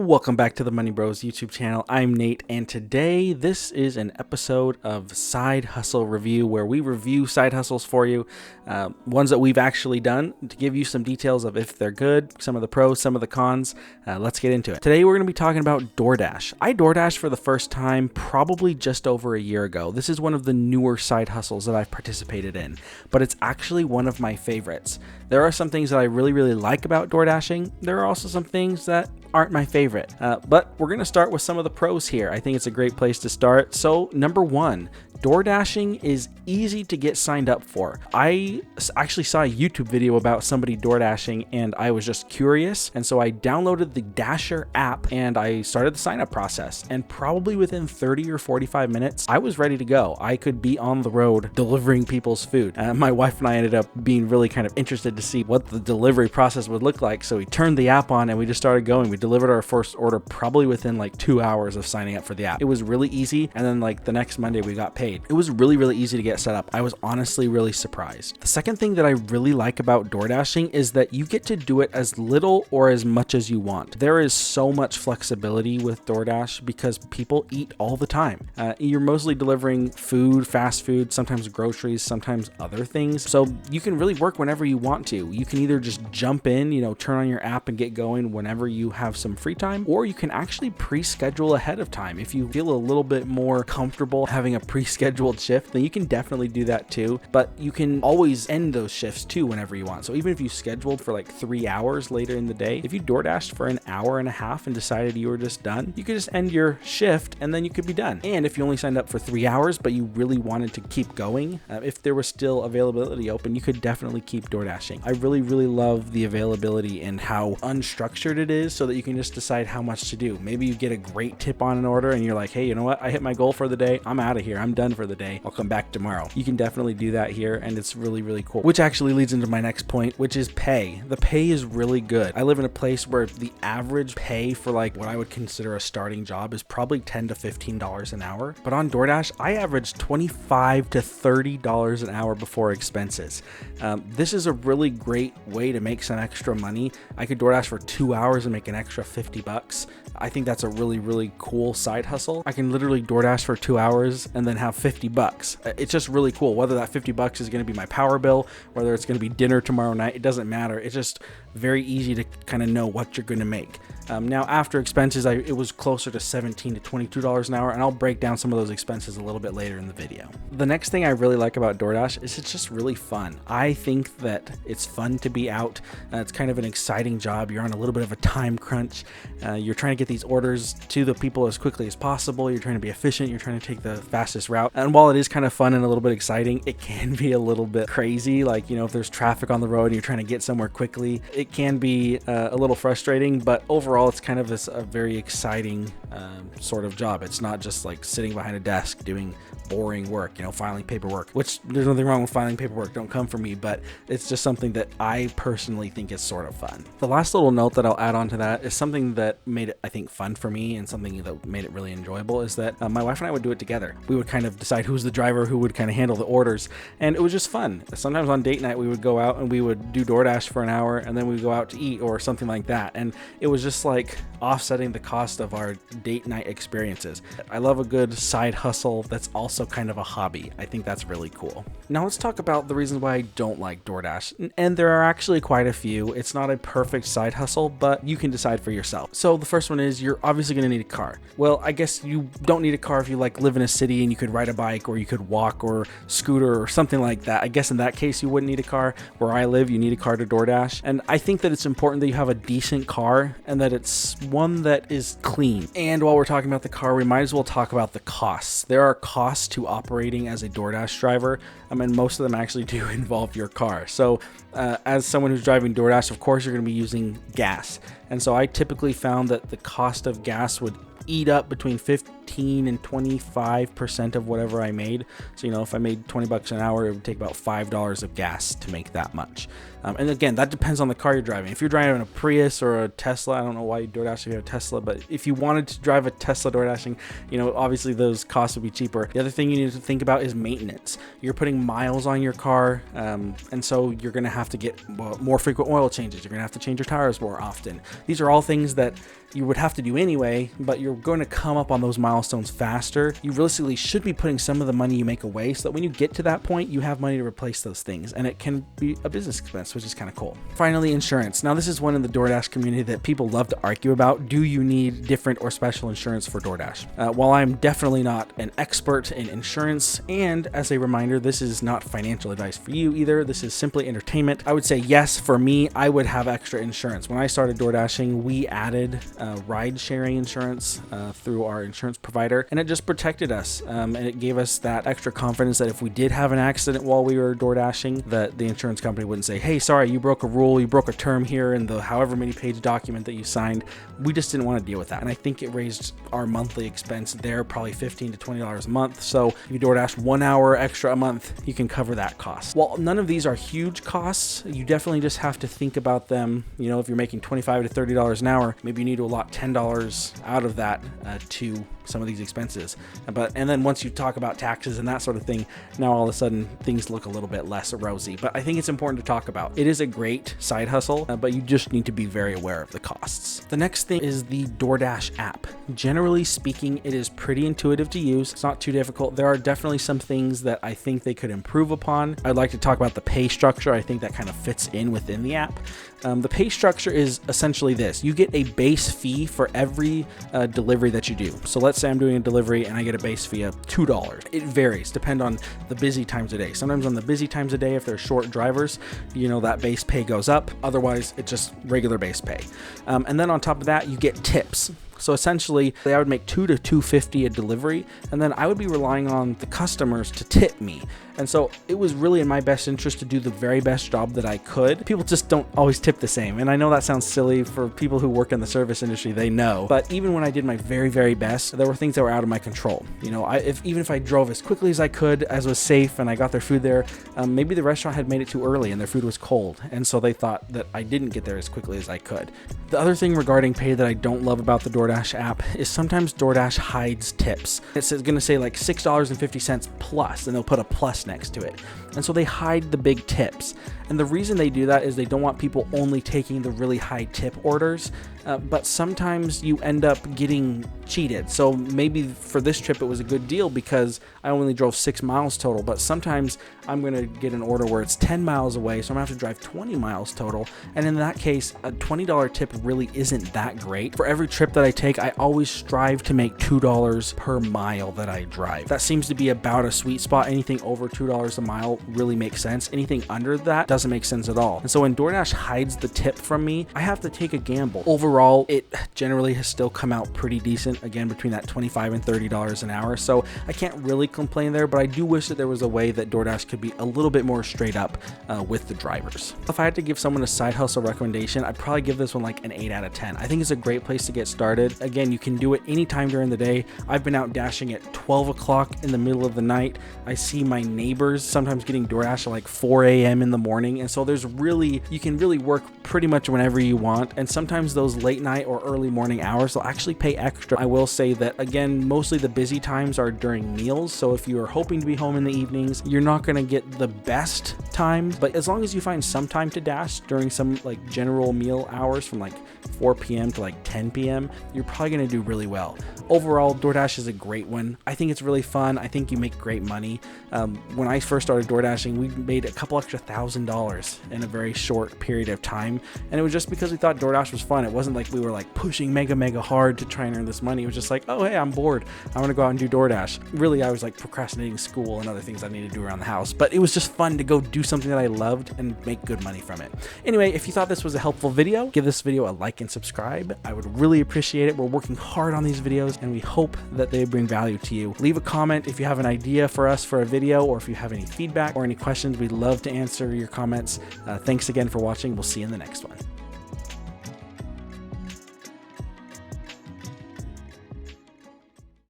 Welcome back to the Money Bros YouTube channel. I'm Nate, and today this is an episode of Side Hustle Review where we review side hustles for you, ones that we've actually done, to give you some details of if they're good, some of the pros, some of the cons. Let's get into it. Today we're going to be talking about Doordash. I Doordashed for the first time probably just over a year ago. This is one of the newer side hustles that I've participated in, but it's actually one of my favorites. There are some things that I really like about Doordashing. There are also some things that aren't my favorite, but we're going to start with some of the pros here. I think it's a great place to start. So number one, Doordashing is easy to get signed up for. I actually saw a YouTube video about somebody Doordashing and I was just curious. And so I downloaded the Dasher app and I started the sign up process. And probably within 30 or 45 minutes, I was ready to go. I could be on the road delivering people's food. My wife and I ended up being really kind of interested to see what the delivery process would look like. So we turned the app on and we just started going. We delivered our first order probably within like 2 hours of signing up for the app. It was really easy. And then like the next Monday we got paid. It was really easy to get set up. I was honestly really surprised. The second thing that I really like about Doordashing is that you get to do it as little or as much as you want. There is so much flexibility with Doordash because people eat all the time. You're mostly delivering food, fast food, sometimes groceries, sometimes other things. So you can really work whenever you want to. You can either just jump in, turn on your app and get going whenever you have some free time, or you can actually pre-schedule ahead of time. If you feel a little bit more comfortable having a pre-scheduled shift, then you can definitely do that too, but you can always end those shifts too whenever you want. So even if you scheduled for like 3 hours later in the day, if you Doordashed for an hour and a half and decided you were just done, you could just end your shift and then you could be done. And if you only signed up for 3 hours but you really wanted to keep going, if there was still availability open, you could definitely keep Doordashing. I really love the availability and how unstructured it is, so that you can just decide how much to do. Maybe you get a great tip on an order and you're like, hey, you know what, I hit my goal for the day, I'm out of here, I'm done for the day, I'll come back tomorrow. You can definitely do that here, and it's really cool. Which actually leads into my next point, which is pay. The pay is really good. I live in a place where the average pay for like what I would consider a starting job is probably $10 to $15 an hour, but on Doordash I averaged $25 to $30 an hour before expenses. This is a really great way to make some extra money. I could Doordash for 2 hours and make an extra $50. I think that's a really cool side hustle. I can literally Doordash for 2 hours and then have $50. It's just really cool. Whether that $50 is going to be my power bill, whether it's going to be dinner tomorrow night, it doesn't matter. It's just very easy to kind of know what you're going to make. Now after expenses, it was closer to $17 to $22 an hour, and I'll break down some of those expenses a little bit later in the video. The next thing I really like about Doordash is it's just really fun. I think that it's fun to be out. It's kind of an exciting job. You're on a little bit of a time crunch. You're trying to get these orders to the people as quickly as possible. You're trying to be efficient. You're trying to take the fastest route. And while it is kind of fun and a little bit exciting, it can be a little bit crazy. Like, if there's traffic on the road and you're trying to get somewhere quickly, it can be a little frustrating, but overall it's kind of a very exciting sort of job. It's not just like sitting behind a desk doing boring work, filing paperwork, which there's nothing wrong with filing paperwork, don't come for me, but it's just something that I personally think is sort of fun. The last little note that I'll add on to that is something that made it, I think, fun for me, and something that made it really enjoyable is that my wife and I would do it together. We would kind of decide who's the driver, who would kind of handle the orders, and it was just fun. Sometimes on date night we would go out and we would do Doordash for an hour and then we'd go out to eat or something like that, and it was just like offsetting the cost of our date night experiences. I love a good side hustle that's also kind of a hobby. I think that's really cool. Now let's talk about the reasons why I don't like Doordash, and there are actually quite a few. It's not a perfect side hustle, but you can decide for yourself. So the first one is you're obviously going to need a car. Well, I guess you don't need a car if you live in a city and you could ride a bike or you could walk or scooter or something like that. I guess in that case you wouldn't need a car. Where I live, you need a car to Doordash, and I think that it's important that you have a decent car and that it's one that is clean. And while we're talking about the car, we might as well talk about the costs. There are costs to operating as a Doordash driver, and most of them actually do involve your car. So as someone who's driving Doordash, of course you're going to be using gas, and so I typically found that the cost of gas would eat up between 15 and 25% of whatever I made. So, you know, if I made 20 bucks an hour, it would take about $5 of gas to make that much. And again, that depends on the car you're driving. If you're driving a Prius or a Tesla, I don't know why you DoorDash if you have a Tesla, but if you wanted to drive a Tesla DoorDashing, you know, obviously those costs would be cheaper. The other thing you need to think about is maintenance. You're putting miles on your car, and so you're going to have to get more frequent oil changes. You're going to have to change your tires more often. These are all things that you would have to do anyway, but you're going to come up on those milestones faster. You realistically should be putting some of the money you make away so that when you get to that point, you have money to replace those things, and it can be a business expense, which is kind of cool. Finally, insurance. Now, this is one in the DoorDash community that people love to argue about. Do you need different or special insurance for DoorDash? While I'm definitely not an expert in insurance, and as a reminder, this is not financial advice for you either. This is simply entertainment. I would say yes, for me, I would have extra insurance. When I started DoorDashing, we added ride sharing insurance through our insurance provider, and it just protected us, and it gave us that extra confidence that if we did have an accident while we were DoorDashing, that the insurance company wouldn't say, hey, sorry, you broke a rule, you broke a term here in the however many page document that you signed. We just didn't want to deal with that, and I think it raised our monthly expense there probably $15 to $20 a month. So if you DoorDash 1 hour extra a month, you can cover that cost. While none of these are huge costs, you definitely just have to think about them. You know, if you're making $25 to $30 an hour, maybe you need to allot $10 out of that to some of these expenses. And then once you talk about taxes and that sort of thing, now all of a sudden things look a little bit less rosy. But I think it's important to talk about. It is a great side hustle, but you just need to be very aware of the costs. The next thing is the DoorDash app. Generally speaking, it is pretty intuitive to use. It's not too difficult. There are definitely some things that I think they could improve upon. I'd like to talk about the pay structure. I think that kind of fits in within the app. The pay structure is essentially this. You get a base fee for every delivery that you do. So let's say I'm doing a delivery and I get a base fee of $2. It varies, depend on the busy times of day. Sometimes on the busy times of day, if they're short drivers, you know, that base pay goes up. Otherwise, it's just regular base pay. And then on top of that, you get tips. So essentially, I would make $2 to $2.50 a delivery, and then I would be relying on the customers to tip me. And so it was really in my best interest to do the very best job that I could. People just don't always tip the same. And I know that sounds silly for people who work in the service industry, they know. But even when I did my very, very best, there were things that were out of my control. You know, even if I drove as quickly as I could, as was safe, and I got their food there, maybe the restaurant had made it too early and their food was cold. And so they thought that I didn't get there as quickly as I could. The other thing regarding pay that I don't love about the DoorDash app is sometimes DoorDash hides tips. It's going to say like $6.50 plus, and they'll put a plus next to it. And so they hide the big tips. And the reason they do that is they don't want people only taking the really high tip orders, but sometimes you end up getting cheated. So maybe for this trip it was a good deal because I only drove 6 miles total, but sometimes I'm going to get an order where it's 10 miles away, so I'm going to have to drive 20 miles total. And in that case, a $20 tip really isn't that great. For every trip that I take, I always strive to make $2 per mile that I drive. That seems to be about a sweet spot. Anything over $2 a mile really makes sense. Anything under that doesn't make sense at all. And so when DoorDash hides the tip from me, I have to take a gamble. Overall, it generally has still come out pretty decent, again, between that $25 and $30 an hour. So I can't really complain there, but I do wish that there was a way that DoorDash could be a little bit more straight up with the drivers. If I had to give someone a side hustle recommendation, I'd probably give this one like an 8 out of 10. I think it's a great place to get started. Again, you can do it anytime during the day. I've been out dashing at 12 o'clock in the middle of the night. I see my neighbors sometimes getting DoorDash at like 4 a.m. in the morning. And so you can really work pretty much whenever you want. And sometimes those late night or early morning hours will actually pay extra. I will say that, again, mostly the busy times are during meals. So if you are hoping to be home in the evenings, you're not going to get the best time. But as long as you find some time to dash during some like general meal hours from like 4 p.m. to like 10 p.m., you're probably going to do really well. Overall, DoorDash is a great one. I think it's really fun. I think you make great money. When I first started DoorDashing, we made a couple extra $1,000 in a very short period of time. And it was just because we thought DoorDash was fun. It wasn't like we were like pushing mega hard to try and earn this money. It was just like, oh, hey, I'm bored. I want to go out and do DoorDash. Really, I was like procrastinating school and other things I needed to do around the house. But it was just fun to go do something that I loved and make good money from it. Anyway, if you thought this was a helpful video, give this video a like and subscribe. I would really appreciate it. We're working hard on these videos and we hope that they bring value to you. Leave a comment if you have an idea for us for a video, or if you have any feedback or any questions. We'd love to answer your comments. Thanks again for watching. We'll see you in the next one.